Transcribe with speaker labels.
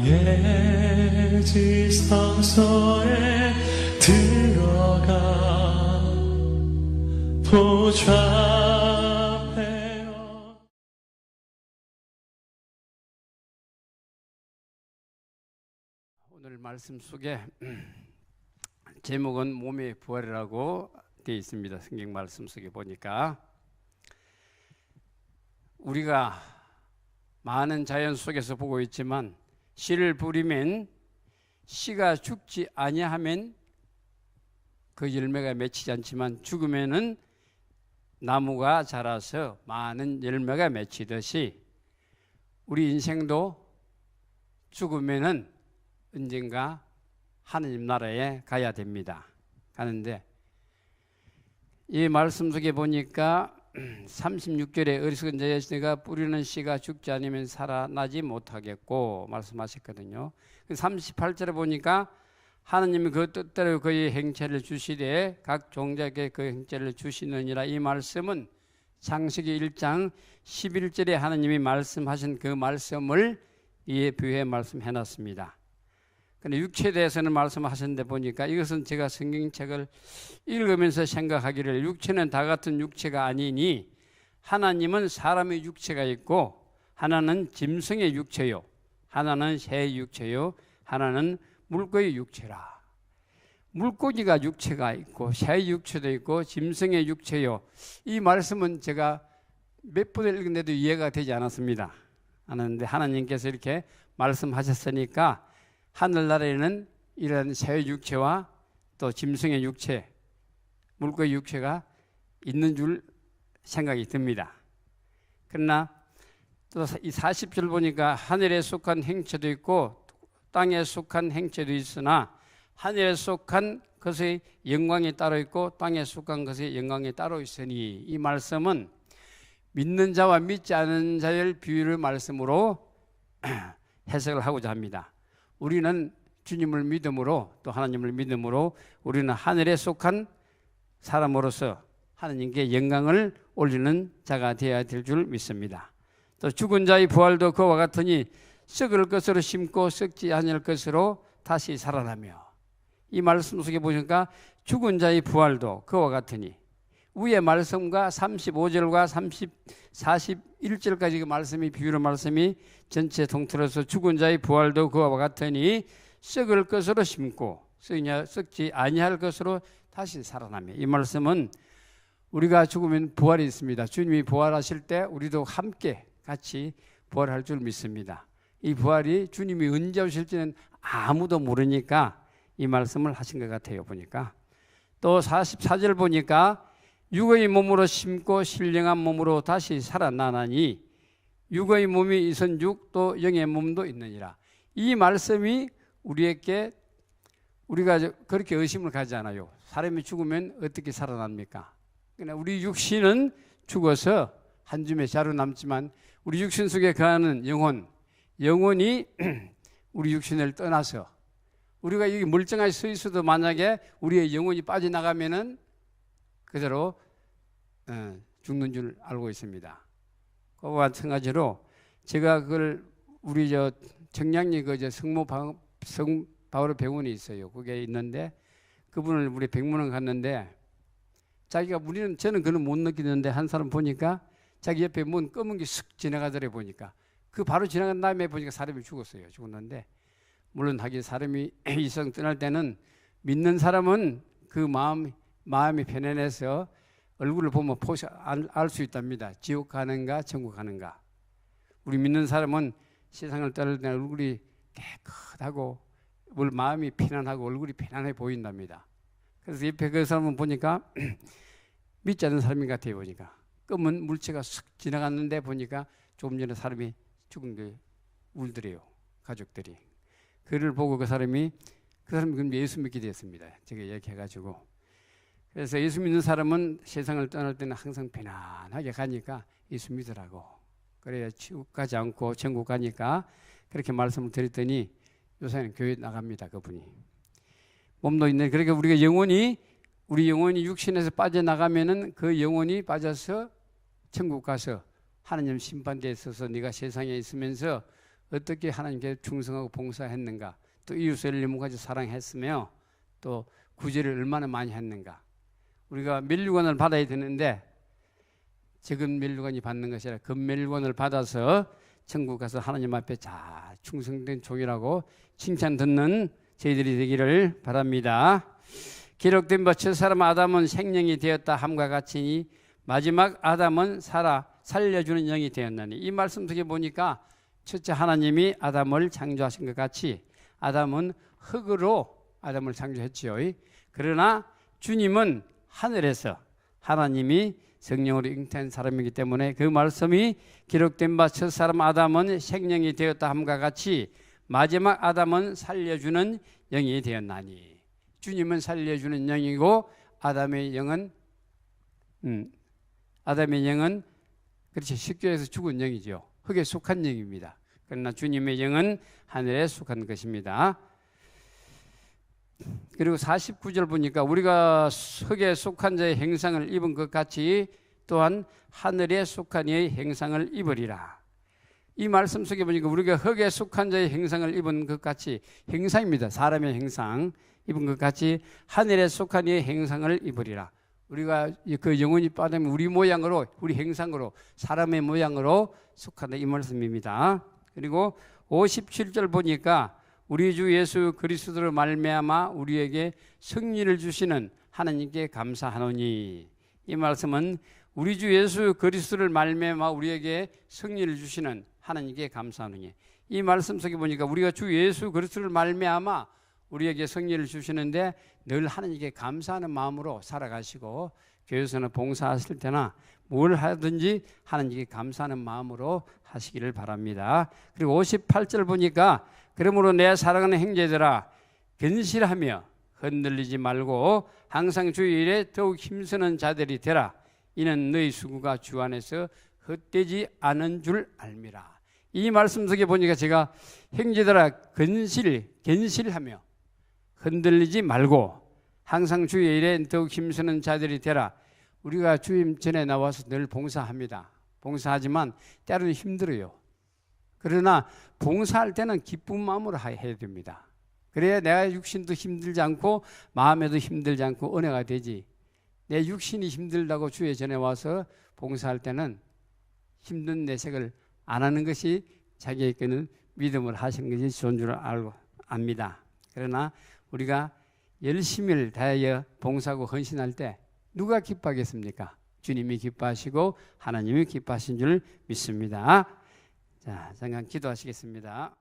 Speaker 1: 나의 지성소에 들어가 보좌
Speaker 2: 오늘 말씀 속에 제목은 몸의 부활이라고 되어 있습니다. 성경 말씀 속에 보니까 우리가 많은 자연 속에서 보고 있지만 씨를 뿌리면 씨가 죽지 아니하면 그 열매가 맺히지 않지만 죽으면은 나무가 자라서 많은 열매가 맺히듯이 우리 인생도 죽으면은 언젠가 하느님 나라에 가야 됩니다. 가는데 이 말씀 속에 보니까 36절에 어리석은 자의 내가 뿌리는 씨가 죽지 않으면 살아나지 못하겠고 말씀하셨거든요. 38절에 보니까 하느님이 그 뜻대로 그의 행체를 주시되 각 종자에게 그 행체를 주시느니라. 이 말씀은 창세기 1장 11절에 하느님이 말씀하신 그 말씀을 이에 비유해 말씀해놨습니다. 근데 육체에 대해서는 말씀하셨는데 보니까 이것은 제가 성경책을 읽으면서 생각하기를 육체는 다 같은 육체가 아니니 하나님은 사람의 육체가 있고 하나는 짐승의 육체요 하나는 새의 육체요 하나는 물고기 육체라. 물고기가 육체가 있고 새의 육체도 있고 짐승의 육체요. 이 말씀은 제가 몇 번을 읽었는데도 이해가 되지 않았습니다. 하는데 하나님께서 이렇게 말씀하셨으니까 하늘나라에는 이런 새의 육체와 또 짐승의 육체, 물고기 육체가 있는 줄 생각이 듭니다. 그러나 또 이 40절 보니까 하늘에 속한 행체도 있고 땅에 속한 행체도 있으나 하늘에 속한 것의 영광이 따로 있고 땅에 속한 것의 영광이 따로 있으니 이 말씀은 믿는 자와 믿지 않은 자의 비유를 말씀으로 해석을 하고자 합니다. 우리는 주님을 믿음으로 또 하나님을 믿음으로 우리는 하늘에 속한 사람으로서 하나님께 영광을 올리는 자가 되어야 될 줄 믿습니다. 또 죽은 자의 부활도 그와 같으니 썩을 것으로 심고 썩지 않을 것으로 다시 살아나며 이 말씀 속에 보니까 죽은 자의 부활도 그와 같으니 위의 말씀과 35절과 41절까지 그 말씀이 비유의 말씀이 전체 통틀어서 죽은 자의 부활도 그와 같으니 썩을 것으로 심고 썩지 아니할 것으로 다시 살아나며 이 말씀은 우리가 죽으면 부활이 있습니다. 주님이 부활하실 때 우리도 함께 같이 부활할 줄 믿습니다. 이 부활이 주님이 언제 오실지는 아무도 모르니까 이 말씀을 하신 것 같아요. 보니까 또 44절 보니까 육의 몸으로 심고 신령한 몸으로 다시 살아나나니 육의 몸이 있은 육 또 영의 몸도 있느니라. 이 말씀이 우리에게 우리가 그렇게 의심을 가지 않아요. 사람이 죽으면 어떻게 살아납니까? 그러나 우리 육신은 죽어서 한 줌의 자루 남지만 우리 육신 속에 거하는 영혼이 우리 육신을 떠나서 우리가 여기 멀쩡하게 서 있어도 만약에 우리의 영혼이 빠져나가면은 그대로 죽는 줄 알고 있습니다. 그와 마찬가지로 제가 그걸 우리 정량리 성모 바울의 병원이 있어요. 그게 있는데 그분을 우리 백문원 갔는데 자기가 저는 그는 못 느끼는데 한 사람 보니까 자기 옆에 뭔 검은 게 슥 지나가더래 보니까 그 바로 지나간 다음에 보니까 사람이 죽었는데 물론 하긴 사람이 이성 떠날 때는 믿는 사람은 그 마음이 편안해서 얼굴을 보면 알 수 있답니다. 지옥 가는가 천국 가는가. 우리 믿는 사람은 세상을 떠날 때 얼굴이 깨끗하고 마음이 편안하고 얼굴이 편안해 보인답니다. 그래서 옆에 그 사람은 보니까 믿지 않는 사람인 것 같아요. 보니까 검은 물체가 쓱 지나갔는데 보니까 조금 전에 사람이 죽은 게 울더래요. 가족들이. 그를 보고 그 사람이 그럼 예수 믿게 됐습니다. 제가 얘기해가지고. 그래서 예수 믿는 사람은 세상을 떠날 때는 항상 편안하게 가니까 예수 믿으라고. 그래야 지옥 가지 않고 천국 가니까 그렇게 말씀을 드렸더니 요새는 교회 나갑니다. 그분이. 몸도 있는 그러니까 우리가 우리 영혼이 육신에서 빠져나가면은 그 영혼이 빠져서 천국 가서 하나님 심판대에 서서 네가 세상에 있으면서 어떻게 하나님께 충성하고 봉사했는가, 또 이웃을 일목까지 사랑했으며 또 구제를 얼마나 많이 했는가. 우리가 멸류관을 받아야 되는데 적은 멸류관이 받는 것이 아니라 금멸류관을 받아서 천국 가서 하나님 앞에 자 충성된 종이라고 칭찬 듣는 저희들이 되기를 바랍니다. 기록된 바 첫사람 아담은 생명이 되었다 함과 같이 마지막 아담은 살려주는 영이 되었나니. 이 말씀 속에 보니까 첫째 하나님이 아담을 창조하신 것 같이 아담은 흙으로 아담을 창조했지요. 그러나 주님은 하늘에서 하나님이 성령으로 잉태한 사람이기 때문에 그 말씀이 기록된 바 첫사람 아담은 생명이 되었다 함과 같이 마지막 아담은 살려주는 영이 되었나니. 주님은 살려주는 영이고 아담의 영은 그렇지 쉽게 해서 죽은 영이죠. 흙에 속한 영입니다. 그러나 주님의 영은 하늘에 속한 것입니다. 그리고 49절 보니까 우리가 흙에 속한 자의 형상을 입은 것 같이 또한 하늘에 속한 이의 형상을 입으리라. 이 말씀 속에 보니까 우리가 흙에 속한 자의 형상을 입은 것 같이, 형상입니다. 사람의 형상 입은 것 같이 하늘에 속한 이의 형상을 입으리라. 우리가 그 영혼이 빠지면 우리 모양으로, 우리 형상으로, 사람의 모양으로 속한다 이 말씀입니다. 그리고 57절 보니까 우리 주 예수 그리스도로 말미암아 우리에게 승리를 주시는 하나님께 감사하노니. 이 말씀은 우리 주 예수 그리스도를 말미암아 우리에게 승리를 주시는 하나님께 감사하노니. 이 말씀 속에 보니까 우리가 주 예수 그리스도를 말미암아 우리에게 승리를 주시는데 늘 하나님께 감사하는 마음으로 살아가시고 교회에서는 봉사하실 때나 뭘 하든지 하나님께 감사하는 마음으로 하시기를 바랍니다. 그리고 58절 보니까 그러므로 내 사랑하는 형제들아 견실하며 흔들리지 말고 항상 주의 일에 더욱 힘쓰는 자들이 되라. 이는 너희 수고가 주 안에서 헛되지 않은 줄 알미라. 이 말씀 속에 보니까 제가 형제들아 견실하며 흔들리지 말고 항상 주의 일에 더욱 힘쓰는 자들이 되라. 우리가 주님 전에 나와서 늘 봉사합니다. 봉사하지만 때로는 힘들어요. 그러나 봉사할 때는 기쁜 마음으로 해야 됩니다. 그래야 내가 육신도 힘들지 않고 마음에도 힘들지 않고 은혜가 되지. 내 육신이 힘들다고 주의 전에 와서 봉사할 때는 힘든 내색을 안 하는 것이 자기에게는 믿음을 하신 것이 좋은 줄 압니다. 그러나 우리가 열심을 다하여 봉사하고 헌신할 때 누가 기뻐하겠습니까? 주님이 기뻐하시고 하나님이 기뻐하신 줄 믿습니다. 자, 잠깐 기도하시겠습니다.